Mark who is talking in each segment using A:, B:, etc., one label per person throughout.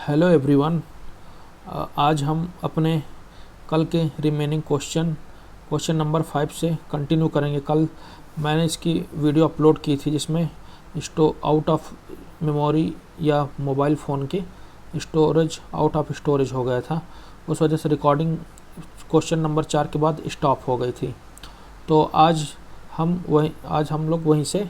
A: Hello everyone. आज हम अपने कल के रिमेनिंग क्वेश्चन नंबर 5 से कंटिन्यू करेंगे। कल मैंने इसकी वीडियो अपलोड की थी जिसमें आउट ऑफ मेमोरी या मोबाइल फ़ोन के स्टोरेज आउट ऑफ स्टोरेज हो गया था। उस वजह से रिकॉर्डिंग क्वेश्चन नंबर 4 के बाद स्टॉप हो गई थी। तो आज हम लोग वहीं से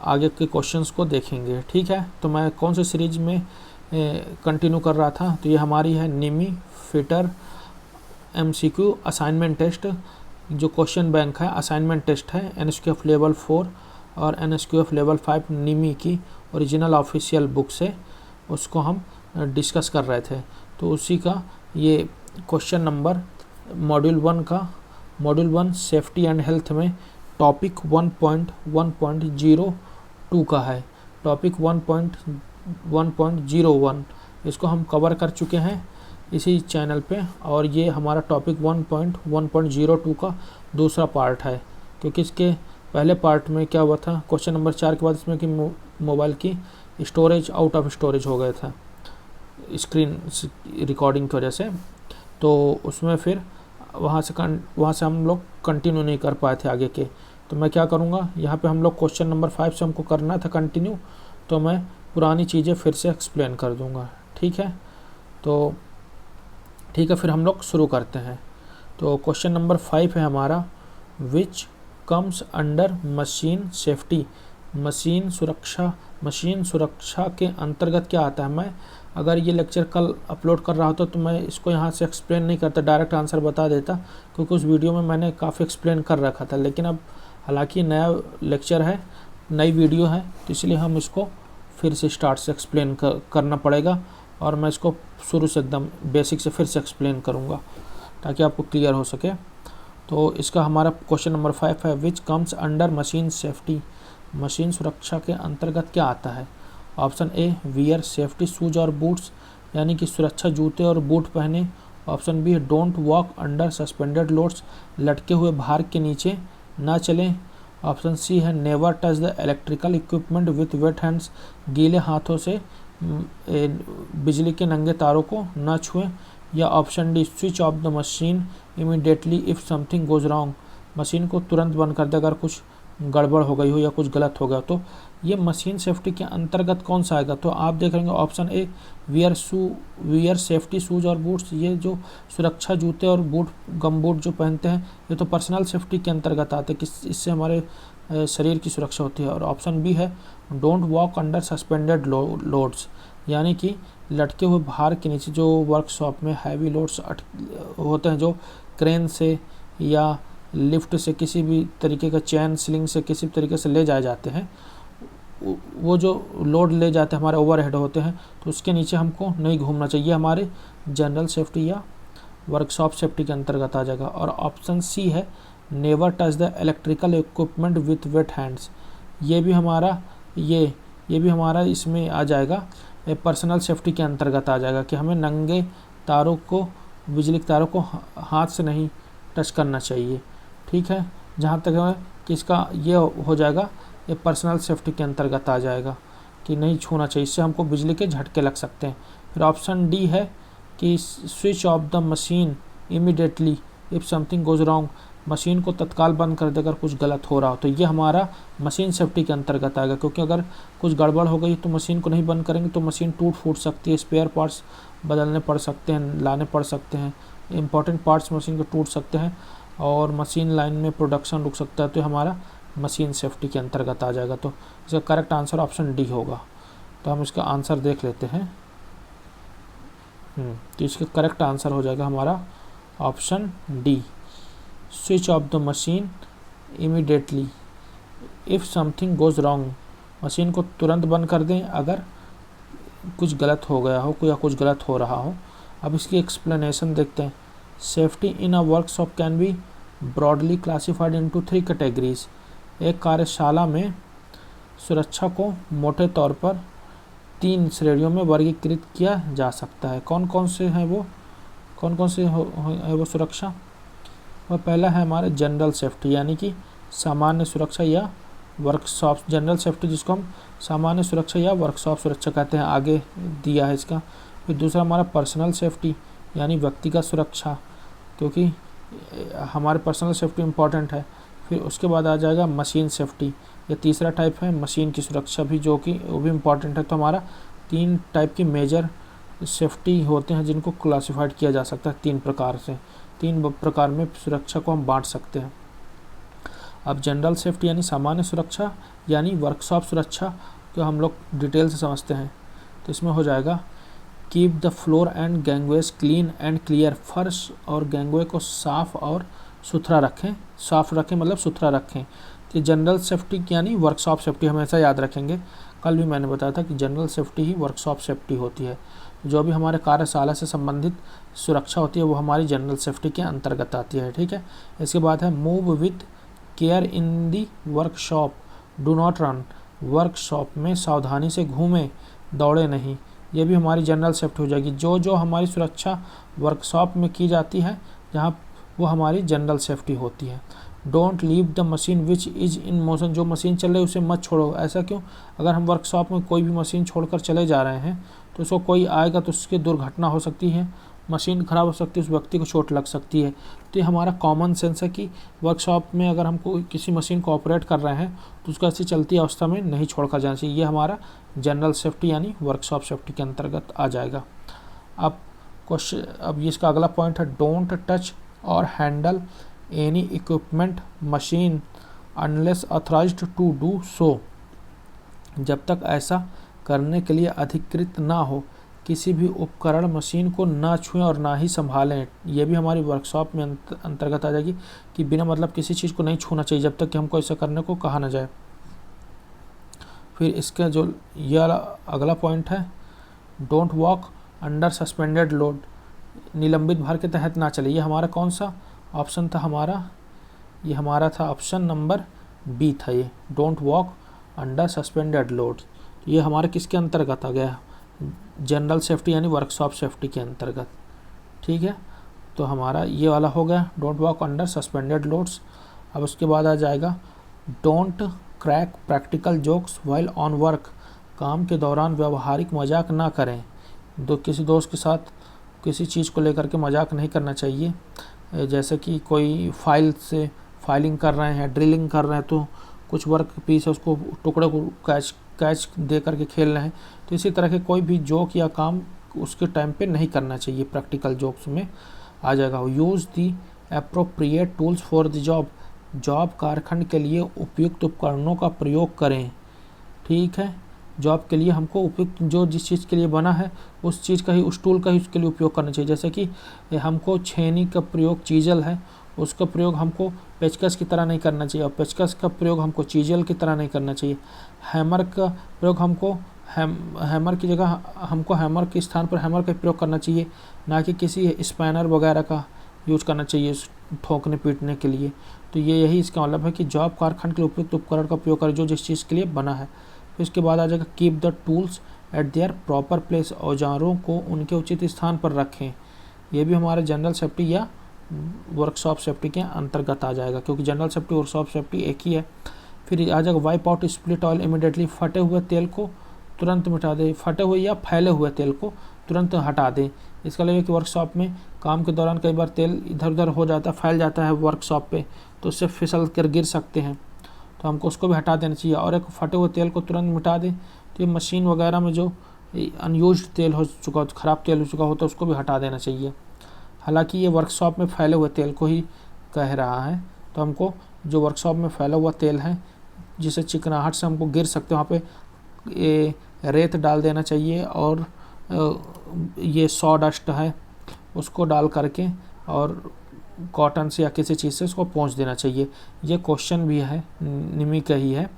A: आगे के क्वेश्चंस को देखेंगे। ठीक है, तो मैं कौन सी सीरीज में कंटिन्यू कर रहा था, तो ये हमारी है निमी फिटर MCQ असाइनमेंट टेस्ट। जो क्वेश्चन बैंक है असाइनमेंट टेस्ट है NSQF लेवल 4 और NSQF लेवल 5 निमी की ओरिजिनल ऑफिशियल बुक से उसको हम डिस्कस कर रहे थे। तो उसी का ये question number module 1 safety and health में टॉपिक 1.1.02 का है। टॉपिक 1.1.01 इसको हम कवर कर चुके हैं इसी चैनल पे, और ये हमारा टॉपिक 1.1.02 का दूसरा पार्ट है। क्योंकि इसके पहले पार्ट में क्या हुआ था, क्वेश्चन नंबर 4 के बाद इसमें कि मोबाइल की स्टोरेज आउट ऑफ स्टोरेज हो गया था स्क्रीन रिकॉर्डिंग की वजह से। तो उसमें फिर वहाँ से हम लोग कंटिन्यू नहीं कर पाए थे आगे के। तो मैं क्या करूँगा, यहाँ पे हम लोग क्वेश्चन नंबर 5 से हमको करना था कंटिन्यू, तो मैं पुरानी चीज़ें फिर से एक्सप्लेन कर दूँगा। ठीक है, तो ठीक है, फिर हम लोग शुरू करते हैं। तो क्वेश्चन नंबर 5 है हमारा, विच comes under machine safety. Machine सुरक्षा के अंतर्गत क्या आता है। मैं अगर ये लेक्चर कल अपलोड कर रहा होता तो मैं इसको यहाँ से एक्सप्लेन नहीं करता, डायरेक्ट आंसर बता देता, क्योंकि उस वीडियो में मैंने काफ़ी एक्सप्लेन कर रखा था। लेकिन अब हालांकि नया लेक्चर है, नई वीडियो है, तो इसलिए हम इसको फिर से स्टार्ट से एक्सप्लेन करना पड़ेगा, और मैं इसको शुरू से एकदम बेसिक से फिर से एक्सप्लेन करूँगा ताकि आपको क्लियर हो सके। तो इसका हमारा क्वेश्चन नंबर 5 है, which comes under machine safety. Machine सुरक्षा के अंतर्गत क्या आता है। Option A wear safety shoes और बूट्स, यानी कि सुरक्षा जूते और बूट पहने। Option B don't walk under suspended loads, लटके हुए भार के नीचे ना चलें। ऑप्शन सी है never touch the electrical equipment with wet hands, गीले हाथों से बिजली के नंगे तारों को न छुएं। या option D switch off the machine immediately if something goes wrong, machine को तुरंत बंद कर दे अगर कुछ गड़बड़ हो गई हो या कुछ गलत हो गया। तो ये मशीन सेफ्टी के अंतर्गत कौन सा आएगा, तो आप देख रहेंगे option A wear safety shoes और बूट्स। ये जो सुरक्षा जूते और बूट गम बूट जो पहनते हैं ये तो पर्सनल सेफ्टी के अंतर्गत आते हैं, इससे हमारे शरीर की सुरक्षा होती है। और ऑप्शन बी है don't walk under suspended loads, यानी कि लटके हुए भार के नीचे जो वर्कशॉप में हैवी लोड्स होते हैं, जो क्रेन से या लिफ्ट से किसी भी तरीके का चैन स्लिंग से किसी भी तरीके से ले जाए जाते हैं, वो जो लोड ले जाते हैं हमारे ओवरहेड होते हैं, तो उसके नीचे हमको नहीं घूमना चाहिए। हमारे जनरल सेफ्टी या वर्कशॉप सेफ्टी के अंतर्गत आ जाएगा। और ऑप्शन सी है never touch the electrical equipment with wet hands, ये भी हमारा इसमें आ जाएगा, पर्सनल सेफ्टी के अंतर्गत आ जाएगा कि हमें नंगे तारों को, बिजली के तारों को हाथ से नहीं टच करना चाहिए। ठीक है, जहाँ तक है कि इसका ये हो जाएगा, ये पर्सनल सेफ्टी के अंतर्गत आ जाएगा कि नहीं छूना चाहिए, इससे हमको बिजली के झटके लग सकते हैं। फिर ऑप्शन डी है कि switch off the machine immediately if something goes wrong, machine को तत्काल बंद कर दे अगर कुछ गलत हो रहा हो। तो ये हमारा मशीन सेफ्टी के अंतर्गत आएगा, क्योंकि अगर कुछ गड़बड़ हो गई तो मशीन को नहीं बंद करेंगे तो मशीन टूट फूट सकती है, स्पेयर पार्ट्स बदलने पड़ सकते हैं, लाने पड़ सकते हैं, इंपॉर्टेंट पार्ट्स मशीन के टूट सकते हैं और मशीन लाइन में प्रोडक्शन रुक सकता है। तो हमारा मशीन सेफ्टी के अंतर्गत आ जाएगा। तो इसका करेक्ट आंसर ऑप्शन डी होगा। तो हम इसका आंसर देख लेते हैं। तो इसका करेक्ट आंसर हो जाएगा हमारा option D, switch off the machine immediately if something goes wrong, machine को तुरंत बंद कर दें अगर कुछ गलत हो गया हो या कुछ गलत हो रहा हो। अब इसकी एक्सप्लेनेशन देखते हैं। Safety in a workshop can be broadly classified into 3 categories. एक कार्यशाला में सुरक्षा को मोटे तौर पर 3 श्रेणियों में वर्गीकृत किया जा सकता है। कौन कौन से है वो सुरक्षा। वह पहला है हमारे जनरल सेफ्टी, यानी कि सामान्य सुरक्षा या वर्कशॉप जनरल सेफ्टी, जिसको हम सामान्य सुरक्षा या वर्कशॉप सुरक्षा कहते हैं, आगे दिया है इसका। फिर दूसरा हमारा पर्सनल सेफ्टी यानी व्यक्तिगत सुरक्षा, क्योंकि हमारे पर्सनल सेफ्टी इम्पॉर्टेंट है। फिर उसके बाद आ जाएगा मशीन सेफ्टी, ये तीसरा टाइप है मशीन की सुरक्षा भी, जो कि वो भी इम्पॉर्टेंट है। तो हमारा 3 टाइप की मेजर सेफ्टी होते हैं जिनको क्लासिफाइड किया जा सकता है 3 प्रकार से। 3 प्रकार में सुरक्षा को हम बांट सकते हैं। अब जनरल सेफ्टी यानी सामान्य सुरक्षा यानी वर्कशॉप सुरक्षा को हम लोग डिटेल से समझते हैं। तो इसमें हो जाएगा keep the floor and gangways clean and clear, फर्श और गैंगवे को साफ और सुथरा रखें। साफ रखें मतलब सुथरा रखें। तो जनरल सेफ्टी यानी वर्कशॉप सेफ्टी हमेशा याद रखेंगे। कल भी मैंने बताया था कि जनरल सेफ्टी ही वर्कशॉप सेफ्टी होती है। जो भी हमारे कार्यशाला से संबंधित सुरक्षा होती है वो हमारी जनरल सेफ्टी के अंतर्गत आती है। ठीक है। इसके बाद है move with care in the workshop, do not run, workshop में सावधानी से घूमें, दौड़े नहीं। ये भी हमारी जनरल सेफ्टी हो जाएगी। जो हमारी सुरक्षा वर्कशॉप में की जाती है जहाँ, वो हमारी जनरल सेफ्टी होती है। Don't leave the machine which is in motion, जो मशीन चल रही है उसे मत छोड़ो। ऐसा क्यों? अगर हम वर्कशॉप में कोई भी मशीन छोड़कर चले जा रहे हैं तो उसको कोई आएगा तो उसकी दुर्घटना हो सकती है, मशीन ख़राब हो सकती है, उस व्यक्ति को चोट लग सकती है। तो ये हमारा कॉमन सेंस है कि वर्कशॉप में अगर हम कोई किसी मशीन को ऑपरेट कर रहे हैं तो उसको ऐसी चलती अवस्था में नहीं छोड़कर जाना चाहिए। ये हमारा जनरल सेफ्टी यानी वर्कशॉप सेफ्टी के अंतर्गत आ जाएगा। अब इसका अगला पॉइंट है डोंट टच और handle any equipment machine unless authorised to do so, जब तक ऐसा करने के लिए अधिकृत ना हो किसी भी उपकरण मशीन को ना छुएं और ना ही संभालें। ये भी हमारी वर्कशॉप में अंतर्गत आ जाएगी कि बिना मतलब किसी चीज़ को नहीं छूना चाहिए जब तक कि हमको ऐसा करने को कहा ना जाए। फिर इसका जो ये अगला पॉइंट है don't walk under suspended load, निलंबित भार के तहत ना चले। ये हमारा कौन सा ऑप्शन था? ये हमारा था ऑप्शन नंबर बी था। ये don't walk under suspended load, ये हमारे किसके अंतर्गत आ गया? जनरल सेफ्टी यानी वर्कशॉप सेफ्टी के अंतर्गत। ठीक है, तो हमारा ये वाला हो गया don't walk under suspended loads. अब उसके बाद आ जाएगा don't crack practical jokes while on work, काम के दौरान व्यवहारिक मजाक ना करें। किसी दोस्त के साथ किसी चीज़ को लेकर के मजाक नहीं करना चाहिए। जैसे कि कोई फाइलिंग कर रहे हैं, ड्रिलिंग कर रहे हैं, तो कुछ वर्क पीस है उसको टुकड़े को कैच दे करके खेल रहे हैं, तो इसी तरह के कोई भी जोक या काम उसके टाइम पे नहीं करना चाहिए, प्रैक्टिकल जोक्स में आ जाएगा। Use the appropriate tools for the job कारखंड के लिए उपयुक्त उपकरणों का प्रयोग करें। ठीक है, जॉब के लिए हमको उपयुक्त जो जिस चीज़ के लिए बना है उस चीज़ का ही, उस टूल का ही उसके लिए उपयोग करना चाहिए। जैसे कि हमको छेनी का प्रयोग चीजल है, उसका प्रयोग हमको पेचकस की तरह नहीं करना चाहिए और पेचकस का प्रयोग हमको चीजल की तरह नहीं करना चाहिए। हैमर का प्रयोग हमको हैमर की जगह हमको हैमर के स्थान पर हैमर का प्रयोग करना चाहिए, ना कि किसी स्पैनर वगैरह का यूज करना चाहिए ठोकने पीटने के लिए। तो ये यही इसका मतलब है कि जॉब कारखंड के लिए उपयुक्त उपकरण का प्रयोग करें जो जिस चीज़ के लिए बना है। फिर इसके बाद आ जाएगा keep the tools eight there proper place, औजारों को उनके उचित स्थान पर रखें। ये भी हमारे जनरल सेफ्टी या वर्कशॉप सेफ्टी के अंतर्गत आ जाएगा, क्योंकि जनरल सेफ्टी वर्कशॉप सेफ्टी एक ही है। फिर आ जाएगा wipe out split oil immediately, फटे हुए तेल को तुरंत मिटा दें, फटे हुए या फैले हुए तेल को तुरंत हटा दें। इसका मतलब कि वर्कशॉप में काम के दौरान कई बार तेल इधर उधर हो जाता है, फैल जाता है वर्कशॉप पे, तो उससे फिसल कर गिर सकते हैं, तो हमको उसको भी हटा देना चाहिए। और एक फटे हुए तेल को तुरंत मिटा दें। तो ये मशीन वगैरह में जो अनयूज्ड तेल हो चुका, ख़राब तेल हो चुका होता है, उसको भी हटा देना चाहिए। हालांकि ये वर्कशॉप में फैले हुए तेल को ही कह रहा है, तो हमको जो वर्कशॉप में फैला हुआ तेल है जिसे चिकनाहट से हमको गिर सकते हैं, वहाँ पे रेत डाल देना चाहिए और ये सॉडस्ट है उसको डाल करके और कॉटन से या किसी चीज़ से उसको पोंछ देना चाहिए। ये क्वेश्चन भी है, निमी का ही है,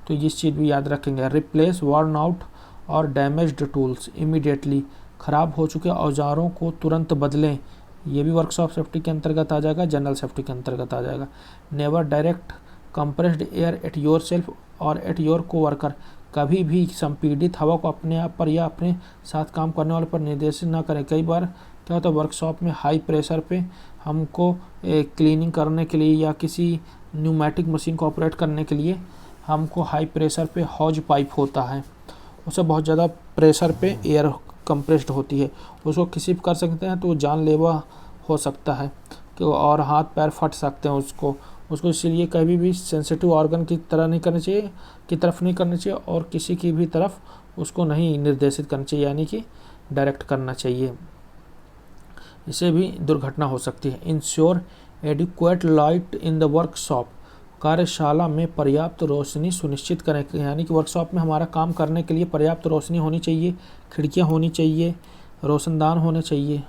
A: तो ये चीज़ भी याद रखेंगे। रिप्लेस वर्न आउट और डैमेज्ड टूल्स इमीडिएटली, ख़राब हो चुके औजारों को तुरंत बदलें। ये भी वर्कशॉप सेफ्टी के अंतर्गत आ जाएगा, जनरल सेफ्टी के अंतर्गत आ जाएगा। Never direct compressed air at your self और एट योर कोवर्कर, कभी भी संपीड़ित हवा को अपने आप पर या अपने साथ काम करने वाले पर निर्देशित ना करें। कई बार क्या होता है वर्कशॉप में हाई प्रेशर पे हमको क्लीनिंग करने के लिए या किसी न्यूमेटिक मशीन को ऑपरेट करने के लिए हमको हाई प्रेशर पे हॉज पाइप होता है, उसे बहुत ज़्यादा प्रेशर पे एयर कंप्रेस्ड होती है, उसको किसी भी कर सकते हैं तो वो जानलेवा हो सकता है कि और हाथ पैर फट सकते हैं उसको इसीलिए कभी भी सेंसिटिव ऑर्गन की तरफ नहीं करना चाहिए और किसी की भी तरफ उसको नहीं निर्देशित करना चाहिए, यानी कि डायरेक्ट करना चाहिए, इससे भी दुर्घटना हो सकती है। Ensure adequate light in the workshop, कार्यशाला में पर्याप्त रोशनी सुनिश्चित करें, यानी कि वर्कशॉप में हमारा काम करने के लिए पर्याप्त रोशनी होनी चाहिए, खिड़कियां होनी चाहिए, रोशनदान होने चाहिए।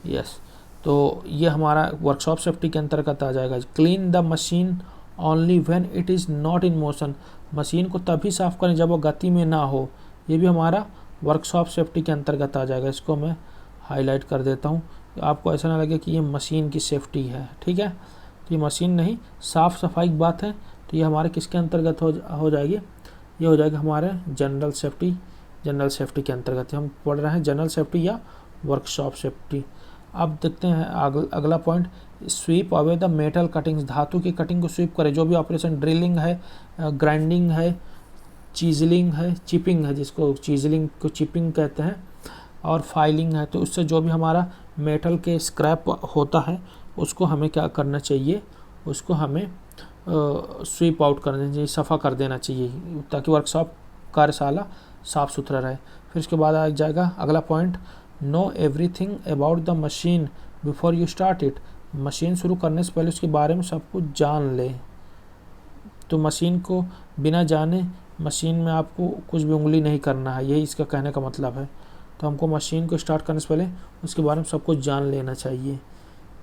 A: यस, तो ये हमारा वर्कशॉप सेफ्टी के अंतर्गत आ जाएगा। Clean the machine only when it is not in motion, machine को तभी साफ़ करें जब वो गति में ना हो, ये भी हमारा वर्कशॉप सेफ्टी के अंतर्गत आ जाएगा। इसको मैं हाईलाइट कर देता हूँ, आपको ऐसा ना लगे कि ये मशीन की सेफ्टी है, ठीक है। तो ये मशीन नहीं, साफ़ सफाई की बात है, तो ये हमारे किसके अंतर्गत हो जाएगी, ये हो जाएगा हमारे जनरल सेफ्टी के अंतर्गत। हम पढ़ रहे हैं जनरल सेफ्टी या वर्कशॉप सेफ्टी। अब देखते हैं अगला point, sweep away the metal cuttings, धातु की कटिंग को स्वीप करें। जो भी ऑपरेशन ड्रिलिंग है, ग्राइंडिंग है, चीजलिंग है, चिपिंग है, जिसको चीजलिंग को चिपिंग कहते हैं, और फाइलिंग है, तो उससे जो भी हमारा मेटल के स्क्रैप होता है उसको हमें क्या करना चाहिए, उसको हमें स्वीप आउट कर देना चाहिए, सफ़ा कर देना चाहिए, ताकि वर्कशॉप कार्यशाला साफ़ सुथरा रहे। फिर उसके बाद आ जाएगा अगला point, know everything about the machine before you start it, machine शुरू करने से पहले उसके बारे में सब कुछ जान ले। तो मशीन को बिना जाने मशीन में आपको कुछ भी उंगली नहीं करना है, यही इसका कहने का मतलब है। तो हमको मशीन को स्टार्ट करने से पहले उसके बारे में सब कुछ जान लेना चाहिए।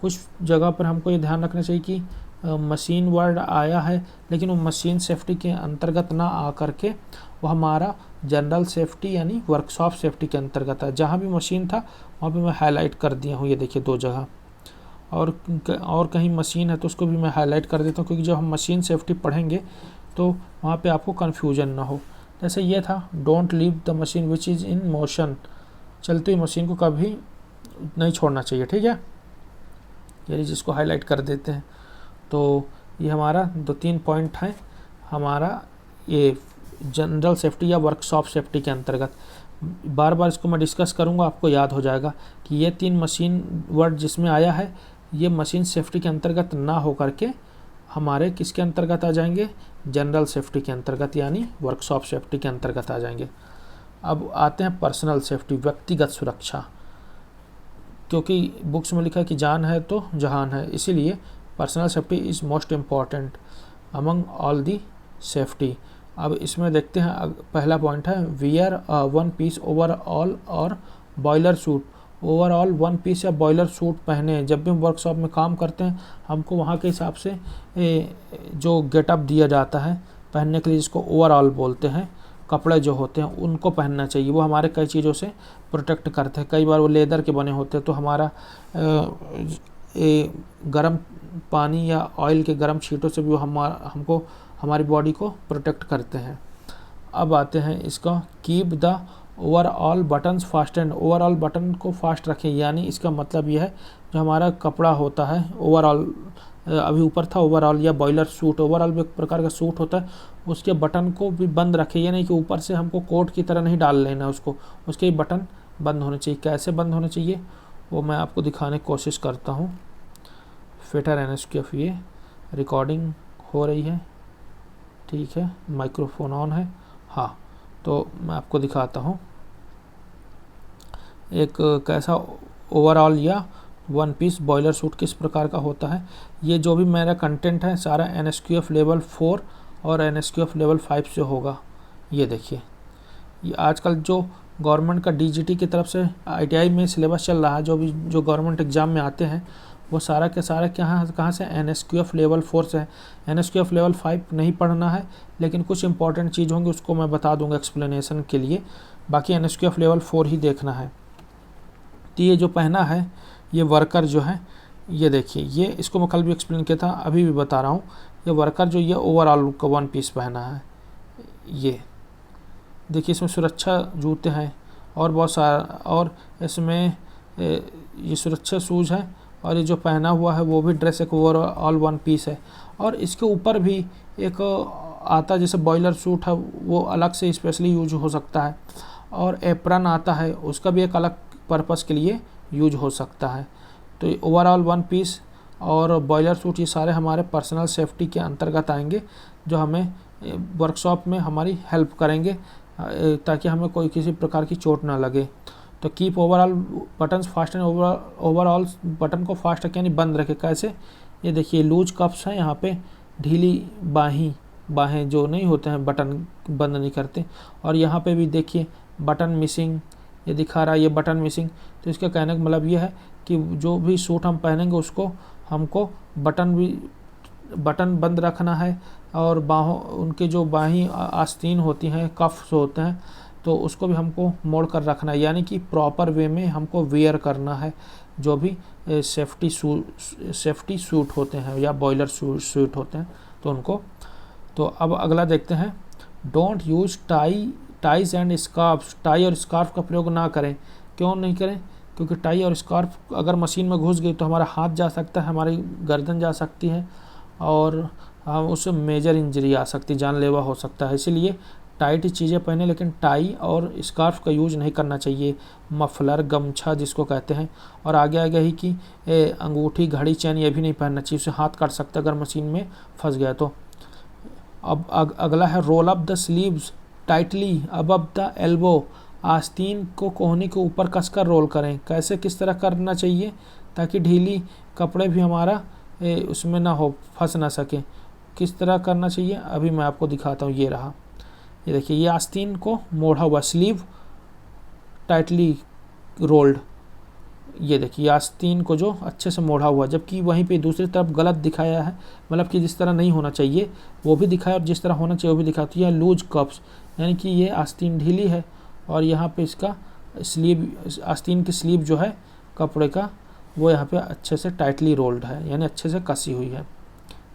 A: कुछ जगह पर हमको ये ध्यान रखना चाहिए कि मशीन वर्ड आया है, लेकिन वो मशीन सेफ्टी के अंतर्गत ना आ करके वो हमारा जनरल सेफ्टी यानी वर्कशॉप सेफ्टी के अंतर्गत है। जहाँ भी मशीन था वहाँ पे मैं हाईलाइट कर दिया हूँ, ये देखिए 2 जगह, और कहीं मशीन है तो उसको भी मैं हाईलाइट कर देता हूँ, क्योंकि जब हम मशीन सेफ्टी पढ़ेंगे तो वहाँ पे आपको कन्फ्यूजन ना हो। जैसे ये था, don't leave the machine which is in motion, चलती हुई मशीन को कभी नहीं छोड़ना चाहिए, ठीक है, ये जिसको हाईलाइट कर देते हैं। तो ये हमारा 2-3 पॉइंट है हमारा ये जनरल सेफ्टी या वर्कशॉप सेफ्टी के अंतर्गत। बार बार इसको मैं डिस्कस करूँगा, आपको याद हो जाएगा कि ये 3 मशीन वर्ड जिसमें आया है ये मशीन सेफ्टी के अंतर्गत ना हो करके हमारे किसके अंतर्गत आ जाएंगे, जनरल सेफ्टी के अंतर्गत यानी वर्कशॉप सेफ्टी के अंतर्गत आ जाएंगे। अब आते हैं पर्सनल सेफ्टी, व्यक्तिगत सुरक्षा, क्योंकि बुक्स में लिखा है कि जान है तो जहान है, इसीलिए personal safety is most important among all the safety. अब इसमें देखते हैं पहला पॉइंट है, वियर वन पीस ओवरऑल और बॉयलर सूट। ओवरऑल 1 पीस या बॉयलर सूट पहने। जब भी हम वर्कशॉप में काम करते हैं हमको वहाँ के हिसाब से जो गेटअप दिया जाता है पहनने के लिए, जिसको ओवरऑल बोलते हैं, कपड़े जो होते हैं उनको पहनना चाहिए। वो हमारे कई चीज़ों से प्रोटेक्ट करते हैं। कई बार वो लेदर के बने होते हैं तो हमारा गर्म पानी या ऑयल के गर्म छींटों से भी वो हमको हमारी बॉडी को प्रोटेक्ट करते हैं। अब आते हैं इसका, keep the overall buttons fastened. Overall button को फास्ट रखें, यानी इसका मतलब यह है जो हमारा कपड़ा होता है ओवरऑल, अभी ऊपर था ओवरऑल या बॉयलर सूट, ओवरऑल भी एक प्रकार का सूट होता है, उसके बटन को भी बंद रखें। ये नहीं कि ऊपर से हमको कोट की तरह नहीं डाल लेना उसको, उसके बटन बंद होने चाहिए। कैसे बंद होने चाहिए वो मैं आपको दिखाने की कोशिश करता हूँ। फिटर NSQF, ये रिकॉर्डिंग हो रही है, ठीक है, माइक्रोफोन ऑन है, हाँ, तो मैं आपको दिखाता हूँ एक कैसा ओवरऑल या 1 पीस बॉयलर सूट किस प्रकार का होता है। ये जो भी मेरा कंटेंट है सारा NSQF लेवल 4 और NSQF लेवल 5 से होगा। ये देखिए, ये आजकल जो गवर्नमेंट का DGT की तरफ से ITI में सिलेबस चल रहा है, जो गवर्नमेंट एग्ज़ाम में आते हैं वो सारा के सारा कहाँ से NSQF लेवल 4 से है। NSQF लेवल 5 नहीं पढ़ना है, लेकिन कुछ इंपॉर्टेंट चीज़ होंगी उसको मैं बता दूंगा एक्सप्लेनेशन के लिए, बाकी NSQF लेवल 4 ही देखना है। तो ये जो पहना है ये वर्कर जो है, ये देखिए, ये इसको मैं कल भी एक्सप्लेन किया था, अभी भी बता रहा हूँ। ये वर्कर जो ये ओवरऑल का 1 पीस पहना है, ये देखिए, इसमें सुरक्षा जूते हैं और बहुत सारा, और इसमें ये सुरक्षा शूज़ है, और ये जो पहना हुआ है वो भी ड्रेस एक ओवरऑल 1 पीस है। और इसके ऊपर भी एक आता जैसे बॉयलर सूट है वो अलग से स्पेशली यूज हो सकता है, और एप्रन आता है, उसका भी एक अलग पर्पस के लिए यूज हो सकता है। तो ओवरऑल वन पीस और बॉयलर सूट ये सारे हमारे पर्सनल सेफ्टी के अंतर्गत आएंगे, जो हमें वर्कशॉप में हमारी हेल्प करेंगे ताकि हमें कोई किसी प्रकार की चोट ना लगे। तो keep overall buttons fast and overall button को फास्ट रखें यानी बंद रखें। कैसे? ये देखिए लूज कप्स हैं, यहाँ पे ढीली बाहें जो नहीं होते हैं बटन बंद नहीं करते। और यहाँ पे भी देखिए बटन मिसिंग ये दिखा रहा है, ये बटन मिसिंग। तो इसका कहने का मतलब ये है कि जो भी सूट हम पहनेंगे उसको हमको बटन बंद रखना है, और बाहों उनके जो बाहीं आस्तीन होती हैं, कफ्स होते हैं, तो उसको भी हमको मोड़ कर रखना है, यानी कि प्रॉपर वे में हमको वेयर करना है जो भी सेफ्टी सूट होते हैं या बॉयलर सूट होते हैं तो उनको। तो अब अगला देखते हैं, don't use ties and scarf. Tie और स्कार्फ का प्रयोग ना करें। क्यों नहीं करें? क्योंकि टाई और स्कार्फ अगर मशीन में घुस गई तो हमारा हाथ जा सकता है, हमारी गर्दन जा सकती है, और हम उससे मेजर इंजरी आ सकती है, जानलेवा हो सकता है। इसीलिए टाइट चीज़ें पहने, लेकिन टाई और स्कार्फ का यूज नहीं करना चाहिए। मफलर, गमछा जिसको कहते हैं, और आगे आगे ही कि अंगूठी, घड़ी, चैन ये भी नहीं पहनना चाहिए, उससे हाथ काट सकता है अगर मशीन में फंस गया तो। अब अगला है roll up the sleeves tightly above the elbow. आस्तीन को कोहनी के ऊपर कसकर रोल करें। कैसे, किस तरह करना चाहिए ताकि ढीली कपड़े भी हमारा उसमें ना हो, फंस ना सके। किस तरह करना चाहिए अभी मैं आपको दिखाता हूँ। ये रहा, ये देखिए, ये आस्तीन को मोड़ा हुआ, स्लीव टाइटली रोल्ड। ये देखिए आस्तीन को जो अच्छे से मोड़ा हुआ, जबकि वहीं पे दूसरी तरफ गलत दिखाया है, मतलब कि जिस तरह नहीं होना चाहिए वो भी दिखाया और जिस तरह होना चाहिए वो भी दिखाया। तो यह लूज कप्स, यानी कि ये आस्तीन ढीली है और यहाँ पे इसका स्लीव, आस्तीन की स्लीव जो है कपड़े का, वो यहाँ पे अच्छे से टाइटली रोल्ड है, यानी अच्छे से कसी हुई है।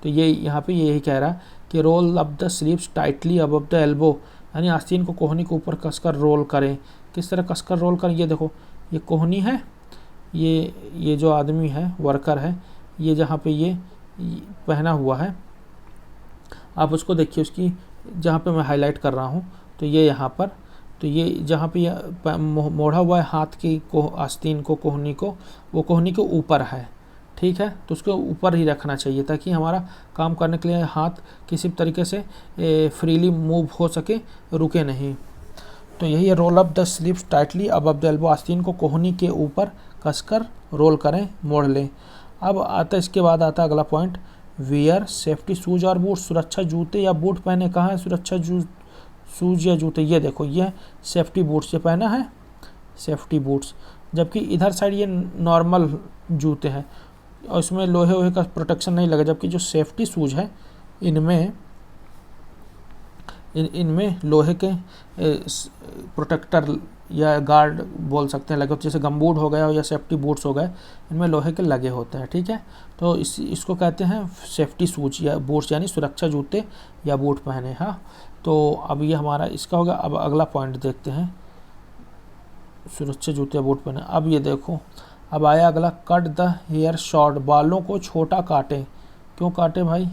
A: तो ये यहाँ पे यही कह रहा कि roll up the sleeves tightly above the elbow, यानी आस्तीन को कोहनी के ऊपर कसकर रोल करें। किस तरह कसकर रोल करें? ये देखो, ये कोहनी है, ये जो आदमी है, वर्कर है, ये जहाँ पे ये पहना हुआ है, आप उसको देखिए, उसकी जहाँ पे मैं हाईलाइट कर रहा हूँ, तो ये यहाँ पर, तो ये जहाँ पे मोड़ा हुआ है हाथ की आस्तीन को, कोहनी को, वो कोहनी के ऊपर है, ठीक है। तो उसको ऊपर ही रखना चाहिए ताकि हमारा काम करने के लिए हाथ किसी तरीके से फ्रीली मूव हो सके, रुके नहीं। तो यही है, roll up the sleeves tightly above the elbow. आस्तीन को कोहनी के ऊपर कसकर रोल करें, मोड़ लें। अब आता, इसके बाद आता अगला पॉइंट, वियर सेफ्टी शूज और बूट। सुरक्षा जूते या बूट पहने। कहाँ है सुरक्षा शूज या जूते? ये देखो, ये सेफ्टी बूट्स, ये पहना है सेफ्टी बूट्स, जबकि इधर साइड ये नॉर्मल जूते हैं और इसमें लोहे का प्रोटेक्शन नहीं लगा। जबकि जो सेफ्टी शूज है इनमें लोहे के प्रोटेक्टर या गार्ड बोल सकते हैं लगे, जैसे गमबूट हो गया या सेफ्टी बूट्स हो गए, इनमें लोहे के लगे होते हैं, ठीक है। तो इसको कहते हैं सेफ्टी शूज या बूट्स, यानी सुरक्षा जूते या बूट पहने। हाँ, तो अब ये हमारा इसका होगा। अब अगला पॉइंट देखते हैं, सुरक्षा जूते या बूट पहने। अब ये देखो, अब आया अगला, कट द हेयर शॉर्ट। बालों को छोटा काटें। क्यों काटे भाई?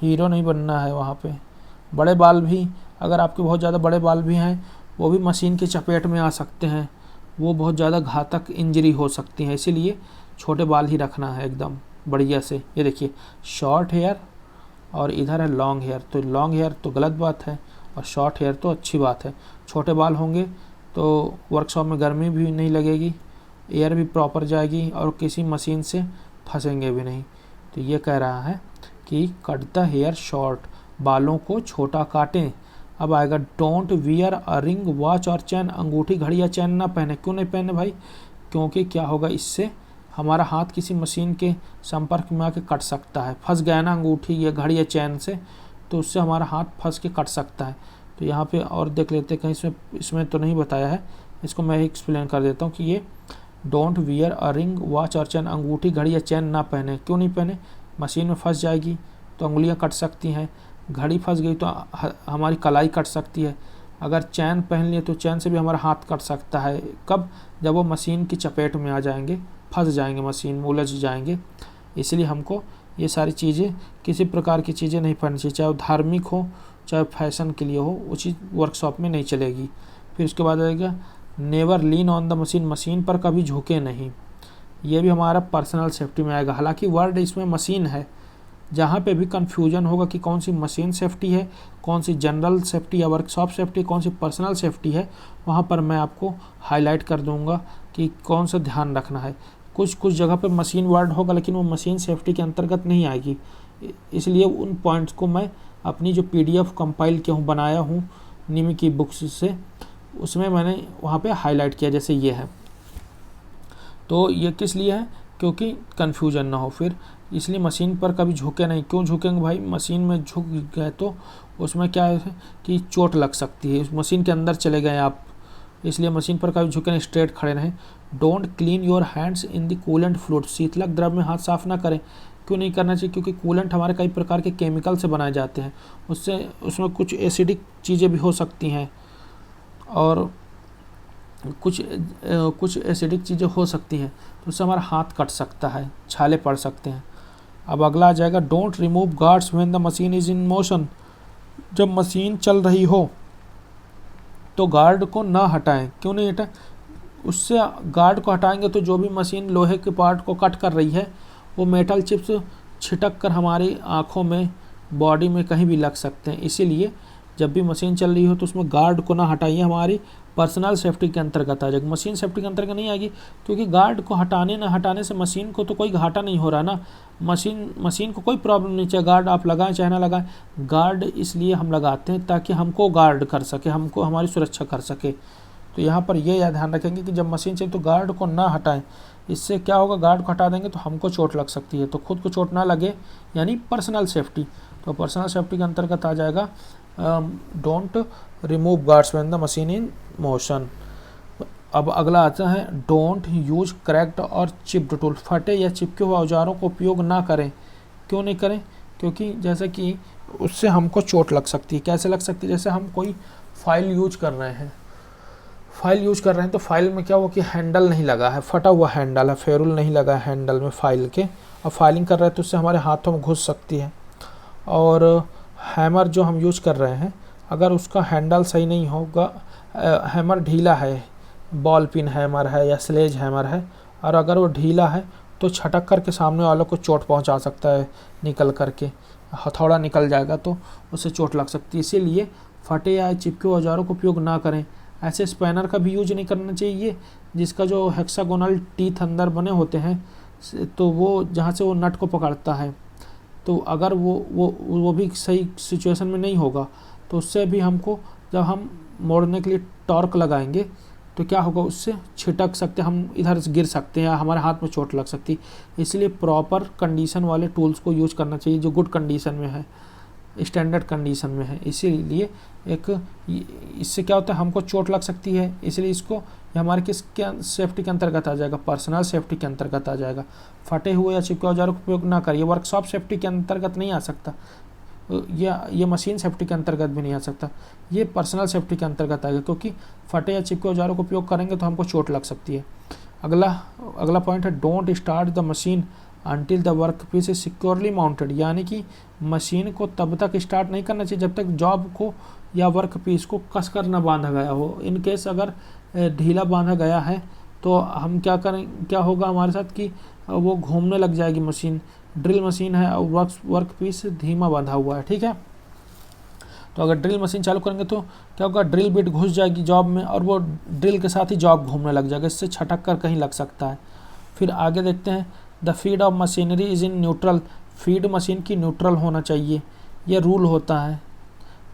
A: हीरो नहीं बनना है वहाँ पे। बड़े बाल भी, अगर आपके बहुत ज़्यादा बड़े बाल भी हैं, वो भी मशीन की चपेट में आ सकते हैं, वो बहुत ज़्यादा घातक इंजरी हो सकती है। इसीलिए छोटे बाल ही रखना है एकदम बढ़िया से। ये देखिए, शॉर्ट हेयर और इधर है लॉन्ग हेयर। तो लॉन्ग हेयर तो गलत बात है और शॉर्ट हेयर तो अच्छी बात है। छोटे बाल होंगे तो वर्कशॉप में गर्मी भी नहीं लगेगी, एयर भी प्रॉपर जाएगी और किसी मशीन से फंसेंगे भी नहीं। तो ये कह रहा है कि कट द हेयर शॉर्ट, बालों को छोटा काटें। अब आएगा, don't wear a ring watch और चैन। अंगूठी, घड़ी या चैन ना पहने। क्यों नहीं पहने भाई? क्योंकि क्या होगा, इससे हमारा हाथ किसी मशीन के संपर्क में आके कट सकता है। फंस गया ना अंगूठी या घड़ी या चैन से, तो उससे हमारा हाथ फंस के कट सकता है। तो यहाँ पे और देख लेते हैं, कहीं इसमें तो नहीं बताया है, इसको मैं एक्सप्लेन कर देता हूँ कि ये don't wear a ring watch और चैन, अंगूठी, घड़ी या चैन ना पहने। क्यों नहीं पहने? मशीन में फंस जाएगी तो उंगलियां कट सकती हैं, घड़ी फंस गई तो हमारी कलाई कट सकती है, अगर चैन पहन लिए तो चैन से भी हमारा हाथ कट सकता है। कब? जब वो मशीन की चपेट में आ जाएंगे, फंस जाएंगे, मशीन में उलझ जाएंगे। इसलिए हमको ये सारी चीज़ें, किसी प्रकार की चीज़ें नहीं पहननी चाहिए, चाहे वो धार्मिक हो चाहे फैशन के लिए हो, वो चीज़ वर्कशॉप में नहीं चलेगी। फिर उसके बाद आएगा never lean on the machine, machine पर कभी झुके नहीं, ये भी हमारा पर्सनल सेफ्टी में आएगा। हालांकि वर्ड इसमें मशीन है, जहाँ पे भी कन्फ्यूजन होगा कि कौन सी मशीन सेफ्टी है, कौन सी जनरल सेफ्टी या वर्कशॉप सेफ्टी, कौन सी पर्सनल सेफ्टी है, वहाँ पर मैं आपको हाईलाइट कर दूंगा कि कौन सा ध्यान रखना है। कुछ जगह पे मशीन वर्ड होगा लेकिन वो मशीन सेफ्टी के अंतर्गत नहीं आएगी, इसलिए उन पॉइंट्स को मैं अपनी जो PDF कंपाइल किया हूँ, बनाया हूँ निमी की बुक्स से, उसमें मैंने वहाँ पे हाईलाइट किया, जैसे ये है। तो ये किस लिए है, क्योंकि कन्फ्यूजन ना हो फिर, इसलिए मशीन पर कभी झुके नहीं। क्यों झुकेंगे भाई, मशीन में झुक गए तो उसमें क्या है कि चोट लग सकती है, उस मशीन के अंदर चले गए आप, इसलिए मशीन पर कभी झुके नहीं, स्ट्रेट खड़े रहें। Don't clean your hands in the coolant fluid, शीतलक द्रव में हाथ साफ ना करें। क्यों नहीं करना चाहिए, क्योंकि कूलेंट हमारे कई प्रकार के केमिकल से बनाए जाते हैं, उसमें कुछ एसिडिक चीज़ें भी हो सकती हैं और कुछ एसिडिक चीज़ें हो सकती हैं, तो उससे हमारा हाथ कट सकता है, छाले पड़ सकते हैं। अब अगला आ जाएगा don't remove guards when the machine is in motion, जब मशीन चल रही हो तो गार्ड को ना हटाएं। क्यों नहीं हटाएं, उससे गार्ड को हटाएंगे तो जो भी मशीन लोहे के पार्ट को कट कर रही है वो मेटल चिप्स छिटक कर हमारी आँखों में, बॉडी में कहीं भी लग सकते हैं। इसीलिए जब भी मशीन चल रही हो तो उसमें गार्ड को ना हटाइए, हमारी पर्सनल सेफ्टी के अंतर्गत आ जाएगी, मशीन सेफ्टी के अंतर्गत नहीं आएगी, क्योंकि गार्ड को हटाने ना हटाने से मशीन को तो कोई घाटा नहीं हो रहा ना, मशीन को कोई प्रॉब्लम नहीं, चाहे गार्ड आप लगाएं चाहे ना लगाएं। गार्ड इसलिए हम लगाते हैं ताकि हमको गार्ड कर सके, हमको हमारी सुरक्षा कर सके। तो यहाँ पर ये ध्यान रखेंगे कि जब मशीन चले तो गार्ड को ना हटाएं, इससे क्या होगा, गार्ड को हटा देंगे तो हमको चोट लग सकती है, तो खुद को चोट ना लगे, यानी पर्सनल सेफ्टी। तो पर्सनल सेफ्टी के अंतर्गत आ जाएगा don't remove guards when the machine in motion. अब अगला आता है डोंट यूज क्रैक्ड और चिप्ड टूल, फटे या चिपके हुए औजारों को उपयोग ना करें। क्यों नहीं करें, क्योंकि जैसे कि उससे हमको चोट लग सकती है। कैसे लग सकती है, जैसे हम कोई फाइल यूज कर रहे हैं तो फाइल में क्या हुआ कि हैंडल नहीं लगा है, फटा हुआ हैंडल है, फेरुल नहीं लगा है हैंडल में फाइल के, और फाइलिंग कर रहे हैं तो उससे हमारे हाथों में घुस सकती है। और हैमर जो हम यूज कर रहे हैं, अगर उसका हैंडल सही नहीं होगा, हैमर ढीला है, बॉल पिन हैमर है या स्लेज हैमर है, और अगर वो ढीला है तो छटक करके सामने वालों को चोट पहुंचा सकता है, निकल करके हथौड़ा निकल जाएगा तो उससे चोट लग सकती है। इसीलिए फटे या चिपके औजारों का उपयोग ना करें। ऐसे स्पैनर का भी यूज नहीं करना चाहिए जिसका जो हेक्सागोनल टीथ अंदर बने होते हैं, तो वो जहाँ से वो नट को पकड़ता है, तो अगर वो भी सही सिचुएशन में नहीं होगा तो उससे भी हमको, जब हम मोड़ने के लिए टॉर्क लगाएंगे तो क्या होगा, उससे छिटक सकते, हम इधर से गिर सकते हैं या हमारे हाथ में चोट लग सकती। इसलिए प्रॉपर कंडीशन वाले टूल्स को यूज करना चाहिए जो गुड कंडीशन में है, स्टैंडर्ड कंडीशन में है। इसीलिए इससे क्या होता है, हमको चोट लग सकती है, इसलिए इसको हमारे किसके सेफ्टी के अंतर्गत आ जाएगा, पर्सनल सेफ्टी के अंतर्गत आ जाएगा। फटे हुए या चिपके औजारों का उपयोग ना करिए, वर्कशॉप सेफ्टी के अंतर्गत नहीं आ सकता, ये मशीन सेफ्टी के अंतर्गत भी नहीं आ सकता, ये पर्सनल सेफ्टी के अंतर्गत आएगा, क्योंकि फटे या चिपके औजारों का उपयोग करेंगे तो हमको चोट लग सकती है। अगला पॉइंट है don't start the machine until the work piece is securely mounted, यानी कि मशीन को तब तक स्टार्ट नहीं करना चाहिए जब तक जॉब को या वर्क पीस को कसकर न बांधा गया हो। इन केस अगर ढीला बांधा गया है तो हम क्या करें, क्या होगा हमारे साथ कि वो घूमने लग जाएगी मशीन, ड्रिल मशीन है और वर्क पीस धीमा बांधा हुआ है, ठीक है। तो अगर ड्रिल मशीन चालू करेंगे तो क्या होगा, ड्रिल बिट घुस जाएगी जॉब में और वो ड्रिल के साथ ही जॉब घूमने लग जाएगा, इससे छटक कर कहीं लग सकता है। फिर आगे देखते हैं the feed of machinery is in neutral, feed machine की न्यूट्रल होना चाहिए, ये रूल होता है।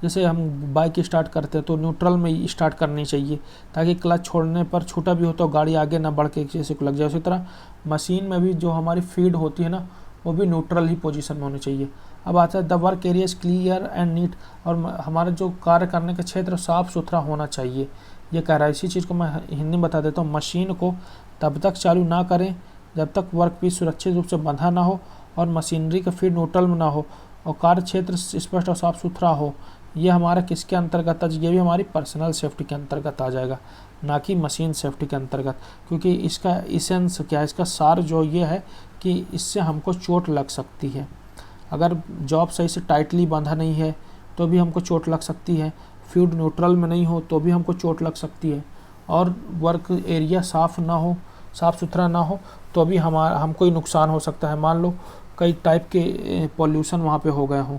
A: जैसे हम बाइक स्टार्ट करते हैं तो न्यूट्रल में स्टार्ट करनी चाहिए ताकि क्लच छोड़ने पर छूटा भी हो तो गाड़ी आगे ना बढ़ के किसी को लग जाए। उसी तरह मशीन में भी जो हमारी फीड होती है ना, वो भी न्यूट्रल ही पोजीशन में होनी चाहिए। अब आता है the work area is clear and neat, और हमारा जो कार्य करने का क्षेत्र साफ़ सुथरा होना चाहिए, ये कह रहा है। इसी चीज़ को मैं हिंदी में बता देता हूँ, मशीन को तब तक चालू ना करें जब तक वर्क पीस सुरक्षित रूप से बंधा ना हो और मशीनरी का फीड न्यूट्रल में ना हो और कार्य क्षेत्र स्पष्ट और साफ़ सुथरा हो। ये हमारा किसके अंतर्गत है, ये भी हमारी पर्सनल सेफ्टी के अंतर्गत आ जाएगा, ना कि मशीन सेफ्टी के अंतर्गत, क्योंकि इसका इसेंस क्या है, इसका सार जो ये है कि इससे हमको चोट लग सकती है। अगर जॉब सही से टाइटली बांधा नहीं है तो भी हमको चोट लग सकती है। फ्लूइड न्यूट्रल में नहीं हो तो भी हमको चोट लग सकती है, और वर्क एरिया साफ़ ना हो, साफ़ सुथरा ना हो तो भी हमको ही नुकसान हो सकता है। मान लो कई टाइप के पॉल्यूशन वहाँ पे हो गए हों,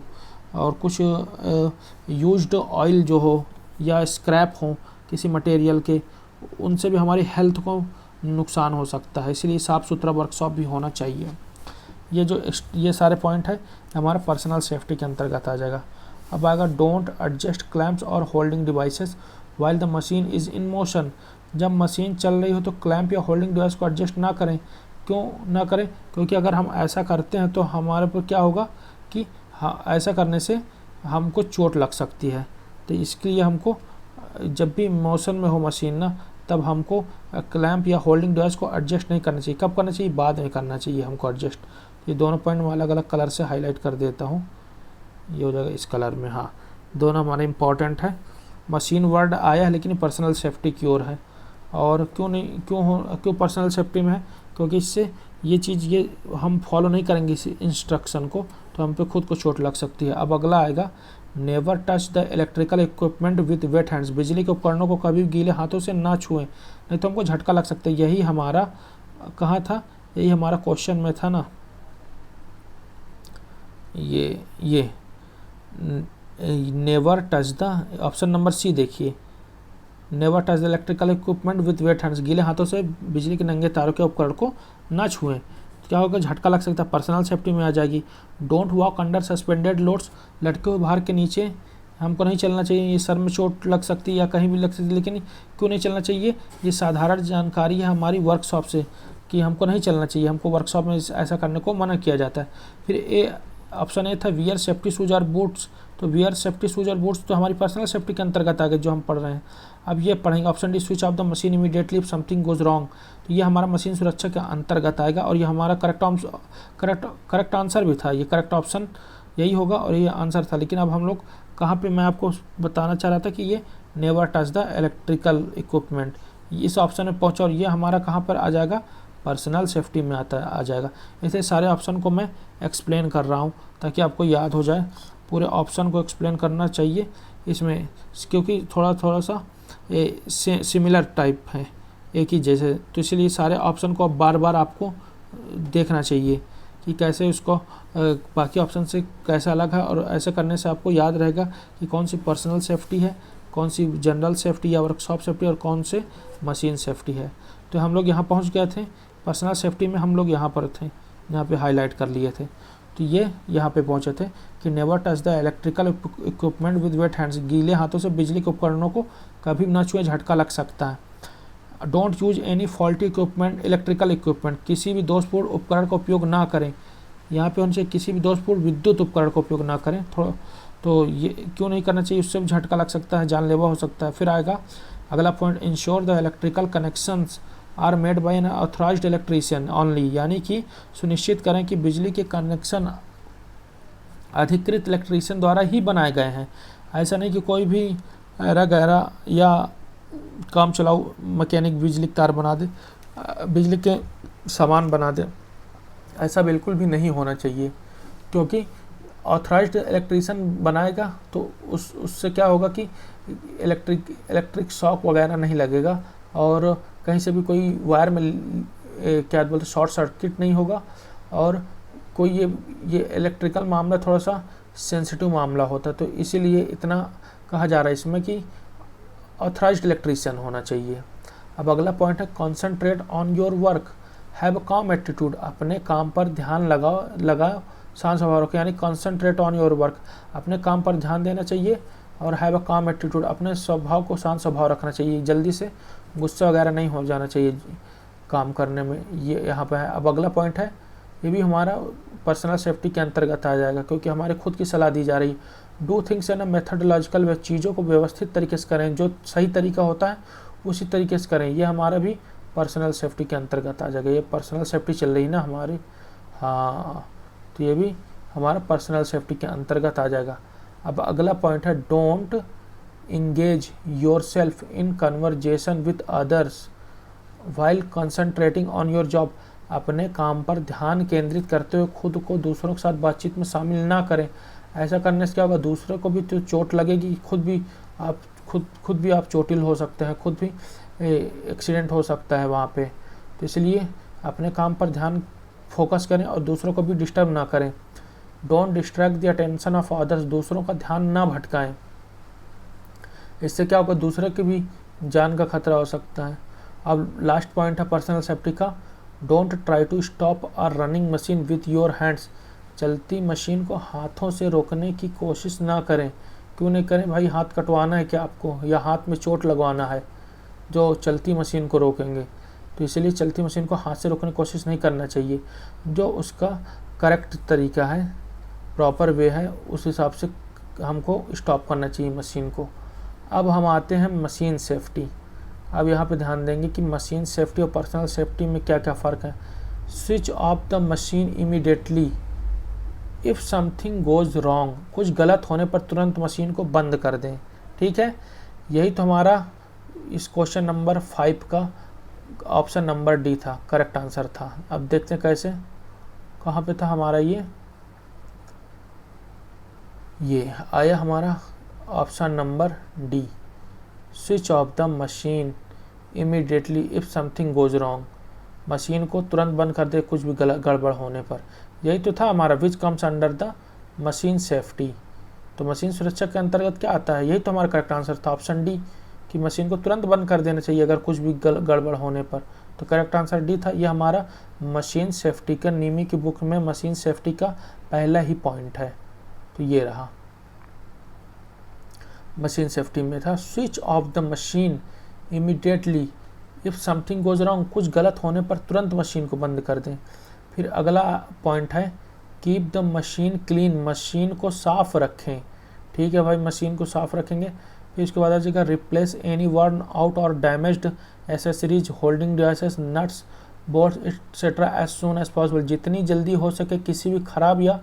A: और कुछ यूज्ड ऑयल जो हो या स्क्रैप हो किसी मटेरियल के, उनसे भी हमारी हेल्थ को नुकसान हो सकता है। इसलिए साफ़ सुथरा वर्कशॉप भी होना चाहिए। ये सारे पॉइंट है हमारा पर्सनल सेफ्टी के अंतर्गत आ जाएगा। अब आएगा डोंट एडजस्ट क्लैंप्स और holding devices while the machine is in motion. जब मशीन चल रही हो तो क्लैंप या होल्डिंग डिवाइस को एडजस्ट ना करें। क्यों ना करें? क्योंकि अगर हम ऐसा करते हैं तो हमारे पर क्या होगा कि ऐसा करने से हमको चोट लग सकती है। तो इसके लिए हमको जब भी मोशन में हो मशीन ना, तब हमको क्लैंप या होल्डिंग डिवाइस को एडजस्ट नहीं करना चाहिए। कब करना चाहिए? बाद में करना चाहिए हमको एडजस्ट। ये दोनों पॉइंट मैं अलग अलग कलर से हाईलाइट कर देता हूँ। ये हो जाएगा इस कलर में। हाँ, दोनों हमारे इम्पॉर्टेंट है। मशीन वर्ड आया है लेकिन पर्सनल सेफ्टी की ओर है। और क्यों पर्सनल सेफ्टी में है? क्योंकि इससे ये चीज़ ये हम फॉलो नहीं करेंगे इस इंस्ट्रक्शन को तो हम पे खुद को चोट लग सकती है। अब अगला आएगा never touch the electrical equipment with wet hands. बिजली के उपकरणों को कभी गीले हाथों से ना छुएं, नहीं तो हमको झटका लग सकता है। यही हमारा कहाँ था? यही हमारा क्वेश्चन में था ना। ये never touch the, option number C देखिए, never touch the electrical equipment with wet hands. गीले हाथों से बिजली के नंगे तारों के उपकरण को ना छुएं, तो क्या होगा? झटका लग सकता है। पर्सनल सेफ्टी में आ जाएगी। Don't walk under suspended loads. लटके हुए भार के नीचे हमको नहीं चलना चाहिए। ये सर में चोट लग सकती है या कहीं भी लग सकती है, लेकिन क्यों नहीं चलना चाहिए? ये साधारण जानकारी है हमारी वर्कशॉप से कि हमको नहीं चलना चाहिए, हमको वर्कशॉप में ऐसा करने को मना किया जाता है। फिर ए ऑप्शन ए था वियर सेफ्टी शूज और बूट्स। तो वियर सेफ्टी शूज और बूट्स तो हमारी पर्सनल सेफ्टी के अंतर्गत आ गए जो हम पढ़ रहे हैं। अब ये पढ़ेंगे option D switch off the machine immediately if something goes wrong. तो ये हमारा मशीन सुरक्षा के अंतर्गत आएगा और ये हमारा करेक्ट आंसर भी था। ये करेक्ट ऑप्शन यही होगा और ये आंसर था। लेकिन अब हम लोग कहाँ पे, मैं आपको बताना चाह रहा था कि ये never touch the electrical equipment, इस ऑप्शन में पहुँचा और ये हमारा कहाँ पर आ जाएगा? पर्सनल सेफ्टी में आ जाएगा। ऐसे सारे ऑप्शन को मैं एक्सप्लेन कर रहा हूँ ताकि आपको याद हो जाए। पूरे ऑप्शन को एक्सप्लेन करना चाहिए इसमें, क्योंकि थोड़ा सा सिमिलर टाइप है, एक ही जैसे, तो इसलिए सारे ऑप्शन को अब बार बार आपको देखना चाहिए कि कैसे उसको बाकी ऑप्शन से कैसा अलग है। और ऐसे करने से आपको याद रहेगा कि कौन सी पर्सनल सेफ्टी है, कौन सी जनरल सेफ्टी या वर्कशॉप सेफ्टी और कौन से मशीन सेफ्टी है। तो हम लोग यहाँ पहुँच गए थे। पर्सनल सेफ्टी में हम लोग यहाँ पर थे, यहाँ पे हाईलाइट कर लिए थे। तो ये यहाँ पे पहुँचे थे कि never touch the electrical equipment with weight hands. गीले हाथों से बिजली के उपकरणों को कभी ना छुएं, झटका लग सकता है। Don't use any faulty equipment electrical equipment. किसी भी दोषपूर्ण उपकरण का उपयोग ना करें। यहाँ पे उनसे किसी भी दोषपूर्ण विद्युत उपकरण का उपयोग ना करें। तो ये क्यों नहीं करना चाहिए? उससे भी झटका लग सकता है, जानलेवा हो सकता है। फिर आएगा अगला point, ensure the electrical connections are made by an authorised electrician only. यानी कि सुनिश्चित करें कि बिजली के कनेक्शन अधिकृत इलेक्ट्रीशियन द्वारा ही बनाए गए हैं। ऐसा नहीं कि कोई भी ऐरा गहरा या काम चलाऊ मैकेनिक बिजली तार बना दे, बिजली के सामान बना दे, ऐसा बिल्कुल भी नहीं होना चाहिए। क्योंकि ऑथराइज्ड इलेक्ट्रीशियन बनाएगा तो उससे क्या होगा कि इलेक्ट्रिक शॉक वगैरह नहीं लगेगा और कहीं से भी कोई वायर में क्या बोलते शॉर्ट सर्किट नहीं होगा। और कोई ये इलेक्ट्रिकल मामला थोड़ा सा सेंसिटिव मामला होता है, तो इसीलिए इतना कहा जा रहा है इसमें कि ऑथराइज्ड इलेक्ट्रीशियन होना चाहिए। अब अगला पॉइंट है concentrate on your work, have काम एटीट्यूड। अपने काम पर ध्यान लगाओ, शांत स्वभाव रखो। यानी कॉन्सेंट्रेट ऑन योर वर्क, अपने काम पर ध्यान देना चाहिए। और हैव अ काम एटीट्यूड, अपने स्वभाव को शांत स्वभाव रखना चाहिए, जल्दी से गुस्सा वगैरह नहीं हो जाना चाहिए काम करने में। ये यहाँ पे है। अब अगला पॉइंट है, ये भी हमारा पर्सनल सेफ्टी के अंतर्गत आ जाएगा क्योंकि हमारे खुद की सलाह दी जा रही। Do things in a methodological way, चीज़ों को व्यवस्थित तरीके से करें, जो सही तरीका होता है उसी तरीके से करें। ये हमारा भी पर्सनल सेफ्टी के अंतर्गत आ जाएगा। ये पर्सनल सेफ्टी चल रही ना हमारी, हाँ, तो ये भी हमारा पर्सनल सेफ्टी के अंतर्गत आ जाएगा। अब अगला पॉइंट है don't engage your self in conversation with others while concentrating on your job. अपने काम पर ध्यान केंद्रित करते हुए खुद को दूसरों के साथ बातचीत में शामिल ना करें। ऐसा करने से क्या होगा? दूसरों को भी तो चोट लगेगी, खुद भी आप खुद भी आप चोटिल हो सकते हैं, खुद भी एक्सीडेंट हो सकता है वहाँ पे। तो इसलिए अपने काम पर ध्यान फोकस करें और दूसरों को भी डिस्टर्ब ना करें। Don't distract the attention of others, दूसरों का ध्यान ना भटकाएं। इससे क्या होगा, दूसरे की भी जान का खतरा हो सकता है। अब लास्ट पॉइंट है पर्सनल सेफ्टी का। Don't try to stop a running machine with your hands, चलती मशीन को हाथों से रोकने की कोशिश ना करें। क्यों नहीं करें भाई, हाथ कटवाना है क्या आपको, या हाथ में चोट लगवाना है जो चलती मशीन को रोकेंगे? तो इसलिए चलती मशीन को हाथ से रोकने की कोशिश नहीं करना चाहिए। जो उसका करेक्ट तरीका है, प्रॉपर वे है, उस हिसाब से हमको स्टॉप करना चाहिए मशीन को। अब हम आते हैं मशीन सेफ्टी। अब यहाँ पे ध्यान देंगे कि मशीन सेफ्टी और पर्सनल सेफ्टी में क्या क्या फ़र्क है। Switch off the machine immediately if something goes wrong, कुछ गलत होने पर तुरंत मशीन को बंद कर दें। ठीक है, यही तो हमारा इस क्वेश्चन नंबर 5 का ऑप्शन नंबर डी था, करेक्ट आंसर था। अब देखते हैं कैसे, कहाँ पे था हमारा ये आया हमारा option number D, switch off the machine immediately if something goes wrong, machine को तुरंत बंद कर दे कुछ भी गड़बड़ होने पर। यही तो था हमारा विच comes under the machine safety. तो मशीन सुरक्षा के अंतर्गत क्या आता है, यही तो हमारा करेक्ट आंसर था, ऑप्शन डी, कि मशीन को तुरंत बंद कर देना चाहिए अगर कुछ भी गड़बड़ होने पर। तो करेक्ट आंसर डी था। ये हमारा मशीन सेफ्टी का नीमी की बुक में मशीन सेफ्टी का पहला ही पॉइंट है। तो ये रहा, मशीन सेफ्टी में था switch off the machine immediately if something goes wrong, कुछ गलत होने पर तुरंत मशीन को बंद कर दें। फिर अगला पॉइंट है keep the machine clean, machine को साफ़ रखें। ठीक है भाई, मशीन को साफ़ रखेंगे। फिर इसके बाद आ जाएगा रिप्लेस एनी वर्न आउट और damaged accessories, holding devices, nuts, bolts etcetera as soon as possible, जितनी जल्दी हो सके किसी भी खराब या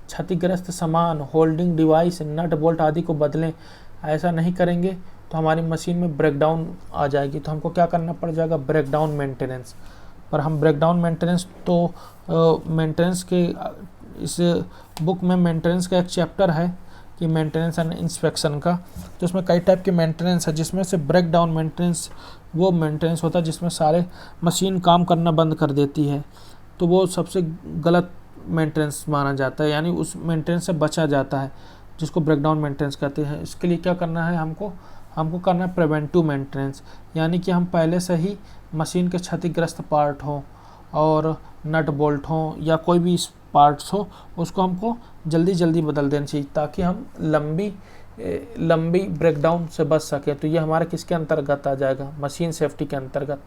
A: क्षतिग्रस्त सामान, होल्डिंग डिवाइस, नट बोल्ट आदि को बदलें। ऐसा नहीं करेंगे तो हमारी मशीन में ब्रेकडाउन आ जाएगी। तो हमको क्या करना पड़ जाएगा, ब्रेकडाउन मेंटेनेंस। पर हम ब्रेकडाउन मेंटेनेंस तो मेंटेनेंस के इस बुक में मेंटेनेंस का एक चैप्टर है कि मेंटेनेंस एंड इंस्पेक्शन का, तो इसमें कई टाइप के मेंटेनेंस है, जिसमें से ब्रेकडाउन मेंटेनेंस वो मेंटेनेंस होता है जिसमें सारे मशीन काम करना बंद कर देती है। तो वो सबसे गलत मेंटेनेंस माना जाता है, यानी उस मेंटेनेंस से बचा जाता है, जिसको ब्रेकडाउन मेंटेनेंस कहते हैं। इसके लिए क्या करना है, हमको करना है प्रिवेंटिव मेंटेनेंस, यानी कि हम पहले से ही मशीन के क्षतिग्रस्त पार्ट हों और नट बोल्ट हों या कोई भी पार्ट्स हो, उसको हमको जल्दी बदल देना चाहिए ताकि हम लंबी ब्रेकडाउन से बच सकें। तो ये हमारा किसके अंतर्गत आ जाएगा, मशीन सेफ्टी के अंतर्गत।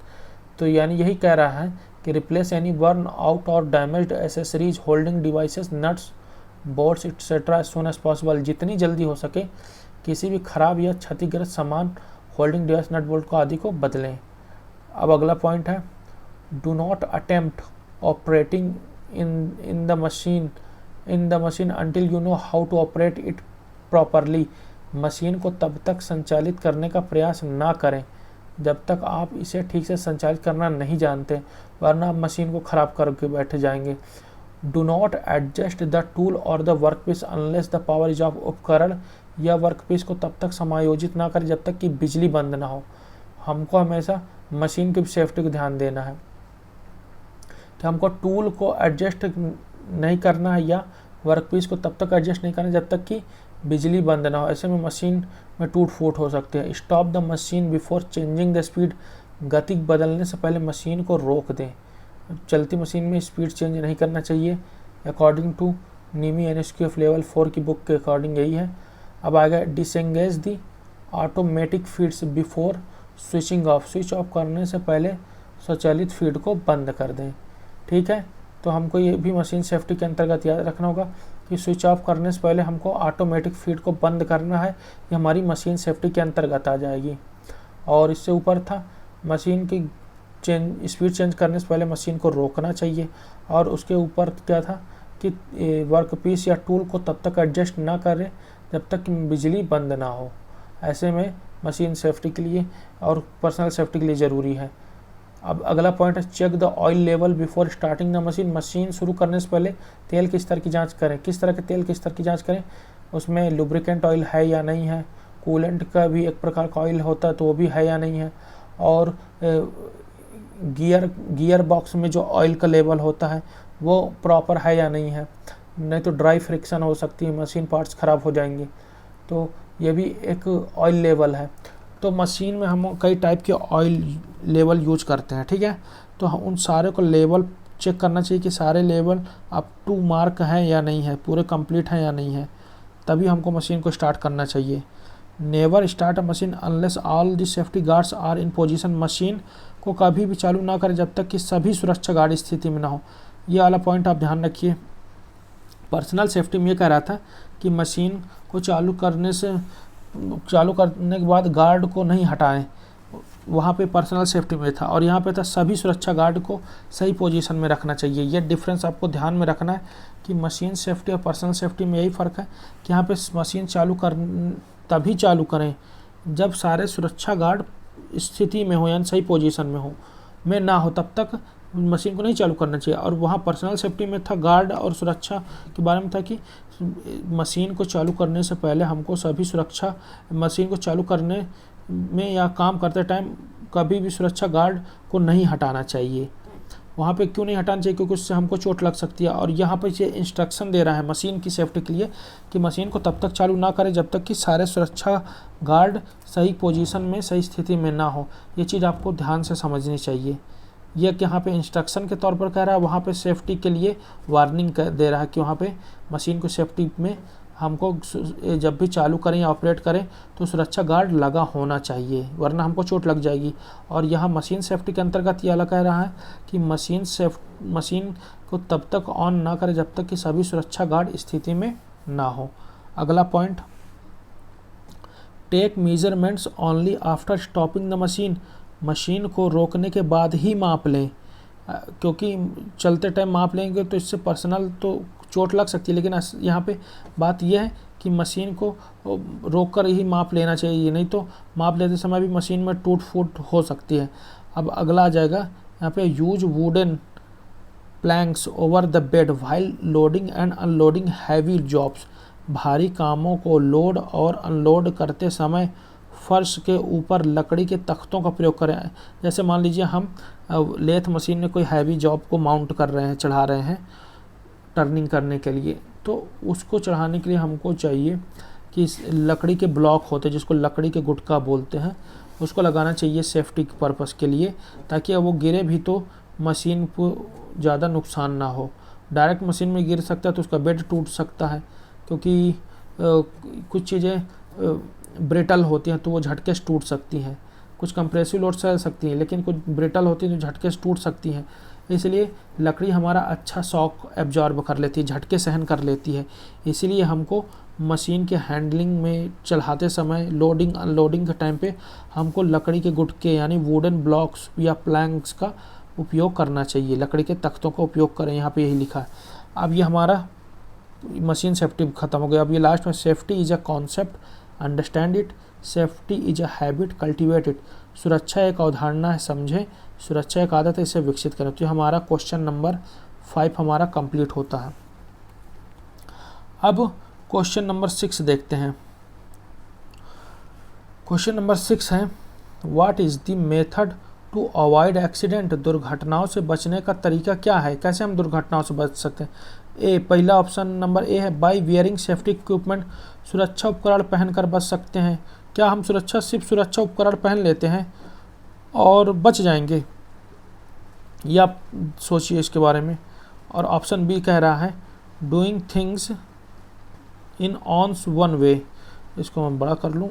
A: तो यानी यही कह रहा है कि रिप्लेस एनी वर्न आउट और damaged accessories, holding devices, nuts, bolts etcetera as soon as possible, जितनी जल्दी हो सके किसी भी खराब या क्षतिग्रस्त सामान, होल्डिंग डिवाइस, नट बोल्ट को आदि को बदलें। अब अगला पॉइंट है do not attempt operating in the machine until you know how to operate it properly, machine को तब तक संचालित करने का प्रयास ना करें जब तक आप इसे ठीक से संचालित करना नहीं जानते, वरना आप मशीन को ख़राब करके बैठ जाएंगे। Do not adjust the tool or the workpiece unless the power is off, उपकरण या वर्कपीस को तब तक समायोजित ना करें जब तक कि बिजली बंद ना हो। हमको हमेशा मशीन की सेफ्टी को ध्यान देना है कि हमको टूल को एडजस्ट नहीं करना है या वर्कपीस को तब तक एडजस्ट नहीं करना जब तक कि बिजली बंद ना हो। ऐसे में मशीन में टूट फूट हो सकती है। Stop the machine before changing the speed, गति बदलने से पहले मशीन को रोक दें। चलती मशीन में स्पीड चेंज नहीं करना चाहिए, according to Nimi NSQF level 4 की बुक के अकॉर्डिंग यही है। अब आ गया disengage the automatic feeds before switching off, switch off करने से पहले स्वचालित फीड को बंद कर दें। ठीक है, तो हमको ये भी मशीन सेफ्टी के अंतर्गत याद रखना होगा कि स्विच ऑफ करने से पहले हमको ऑटोमेटिक फीड को बंद करना है, ये हमारी मशीन सेफ्टी के अंतर्गत आ जाएगी। और इससे ऊपर था मशीन की स्पीड चेंज करने से पहले मशीन को रोकना चाहिए, और उसके ऊपर क्या था कि वर्कपीस या टूल को तब तक एडजस्ट ना करें जब तक बिजली बंद ना हो। ऐसे में मशीन सेफ्टी के लिए और पर्सनल सेफ्टी के लिए ज़रूरी है। अब अगला पॉइंट है check the oil level before starting the machine, machine शुरू करने से पहले तेल के स्तर की जांच करें। किस तरह के तेल के स्तर की जांच करें, उसमें लुब्रिकेंट ऑयल है या नहीं है, कूलेंट का भी एक प्रकार का ऑयल होता है तो वो भी है या नहीं है, और गियर बॉक्स में जो ऑयल का लेवल होता है वो प्रॉपर है या नहीं है, नहीं तो ड्राई फ्रिक्शन हो सकती है, मशीन पार्ट्स ख़राब हो जाएंगे। तो ये भी एक ऑयल लेवल है। तो मशीन में हम कई टाइप के ऑयल लेवल यूज करते हैं, ठीक है। तो उन सारे को लेवल चेक करना चाहिए कि सारे लेवल अप टू मार्क हैं या नहीं है, पूरे कंप्लीट हैं या नहीं है, तभी हमको मशीन को स्टार्ट करना चाहिए। Never start a machine unless all the safety guards are in position. Machine को कभी भी चालू ना करें जब तक कि सभी सुरक्षा गार्ड स्थिति में ना हो। ये वाला पॉइंट आप ध्यान रखिए। पर्सनल सेफ्टी में ये कह रहा था कि मशीन को चालू करने के बाद गार्ड को नहीं हटाएं, वहाँ पे पर्सनल सेफ्टी में था, और यहाँ पे था सभी सुरक्षा गार्ड को सही पोजीशन में रखना चाहिए। ये डिफरेंस आपको ध्यान में रखना है कि मशीन सेफ्टी और पर्सनल सेफ्टी में यही फ़र्क है कि यहाँ पे मशीन तभी चालू करें जब सारे सुरक्षा गार्ड स्थिति में हो, यानी सही पोजीशन में ना हो, तब तक मशीन को नहीं चालू करना चाहिए। और वहाँ पर्सनल सेफ्टी में था, गार्ड और सुरक्षा के बारे में था कि मशीन को चालू करने से पहले हमको सभी सुरक्षा, मशीन को चालू करने में या काम करते टाइम कभी भी सुरक्षा गार्ड को नहीं हटाना चाहिए। वहाँ पे क्यों नहीं हटाना चाहिए? क्योंकि उससे हमको चोट लग सकती है। और यहाँ पे ये इंस्ट्रक्शन दे रहा है मशीन की सेफ्टी के लिए कि मशीन को तब तक चालू ना करें जब तक कि सारे सुरक्षा गार्ड सही पोजीशन में, सही स्थिति में ना हो। ये चीज़ आपको ध्यान से समझनी चाहिए। ये यहाँ पे इंस्ट्रक्शन के तौर पर कह रहा है, वहाँ पे सेफ्टी के लिए वार्निंग दे रहा है कि वहाँ पे मशीन को सेफ्टी में हमको जब भी चालू करें या ऑपरेट करें तो सुरक्षा गार्ड लगा होना चाहिए, वरना हमको चोट लग जाएगी। और यहाँ मशीन सेफ्टी के अंतर्गत ये कह रहा है कि मशीन को तब तक ऑन ना करें जब तक कि सभी सुरक्षा गार्ड स्थिति में ना हो। अगला point, take measurements only after stopping the machine. Machine को रोकने के बाद ही माप लें, क्योंकि चलते टाइम माप लेंगे तो इससे पर्सनल तो चोट लग सकती है, लेकिन यहाँ पे बात यह है कि मशीन को रोककर ही माप लेना चाहिए, नहीं तो माप लेते समय भी मशीन में टूट फूट हो सकती है। अब अगला आ जाएगा यहाँ पे, use wooden planks over the bed while loading and unloading heavy jobs. भारी कामों को लोड और अनलोड करते समय फर्श के ऊपर लकड़ी के तख्तों का प्रयोग करें। जैसे मान लीजिए हम लेथ मशीन में कोई हैवी जॉब को माउंट कर रहे हैं, चढ़ा रहे हैं टर्निंग करने के लिए, तो उसको चढ़ाने के लिए हमको चाहिए कि लकड़ी के ब्लॉक होते हैं जिसको लकड़ी के गुटका बोलते हैं, उसको लगाना चाहिए सेफ्टी पर्पस के लिए, ताकि वो गिरे भी तो मशीन को ज़्यादा नुकसान ना हो। डायरेक्ट मशीन में गिर सकता है तो उसका बेड टूट सकता है, क्योंकि कुछ चीज़ें ब्रिटल होती हैं तो वो झटके से टूट सकती हैं। कुछ कंप्रेसिव लोड सह सकती हैं, लेकिन कुछ ब्रिटल होती हैं तो झटके से टूट सकती हैं। इसलिए लकड़ी हमारा अच्छा शॉक एब्जॉर्ब कर लेती है, झटके सहन कर लेती है। इसीलिए हमको मशीन के हैंडलिंग में चढ़ाते समय, लोडिंग अनलोडिंग के टाइम पे हमको लकड़ी के गुटके यानी वुडन ब्लॉक्स या प्लैंक्स का उपयोग करना चाहिए। लकड़ी के तख्तों का उपयोग करें, यहाँ पे यही लिखा है। अब ये हमारा मशीन सेफ्टी खत्म हो गया। अब ये लास्ट में, safety is a concept, understand it. Safety is a habit, cultivate it. सुरक्षा एक अवधारणा है, समझें। सुरक्षा एक आदत है, इसे विकसित करें। तो हमारा क्वेश्चन नंबर 5 हमारा कंप्लीट होता है। अब क्वेश्चन नंबर 6 देखते हैं। क्वेश्चन नंबर 6 है, what is the method to avoid accident. दुर्घटनाओं से बचने का तरीका क्या है, कैसे हम दुर्घटनाओं से बच सकते हैं। पहला ऑप्शन नंबर ए है, बाय वियरिंग सेफ्टी इक्विपमेंट। सुरक्षा उपकरण पहनकर बच सकते हैं। क्या हम सिर्फ सुरक्षा उपकरण पहन लेते हैं और बच जाएंगे, या सोचिए इसके बारे में। और ऑप्शन बी कह रहा है, doing things in one's own way. इसको मैं बड़ा कर लूँ।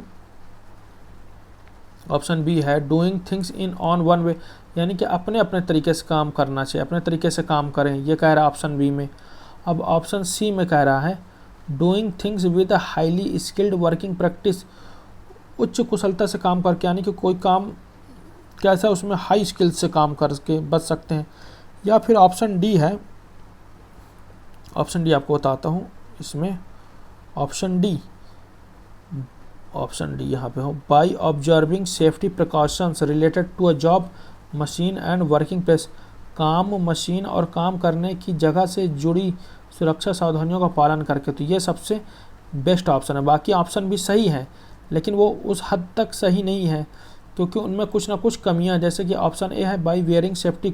A: ऑप्शन बी है, doing things in own one way, यानी कि अपने अपने तरीके से काम करना चाहिए, अपने तरीके से काम करें, ये कह रहा है ऑप्शन बी में। अब ऑप्शन सी में कह रहा है, doing things with a highly skilled working practice. उच्च कुशलता से काम करके, यानी कि कोई काम कैसा उसमें हाई स्किल से काम करके बच सकते हैं। या फिर ऑप्शन डी है, ऑप्शन डी आपको बताता हूँ इसमें। ऑप्शन डी यहाँ पे हो, by observing safety precautions related to a job, machine and working place. काम, मशीन और काम करने की जगह से जुड़ी सुरक्षा सावधानियों का पालन करके। तो ये सबसे बेस्ट ऑप्शन है। बाकी ऑप्शन भी सही है, लेकिन वो उस हद तक सही नहीं है, क्योंकि उनमें कुछ ना कुछ कमियां, जैसे कि ऑप्शन ए है बाई वेयरिंग सेफ्टी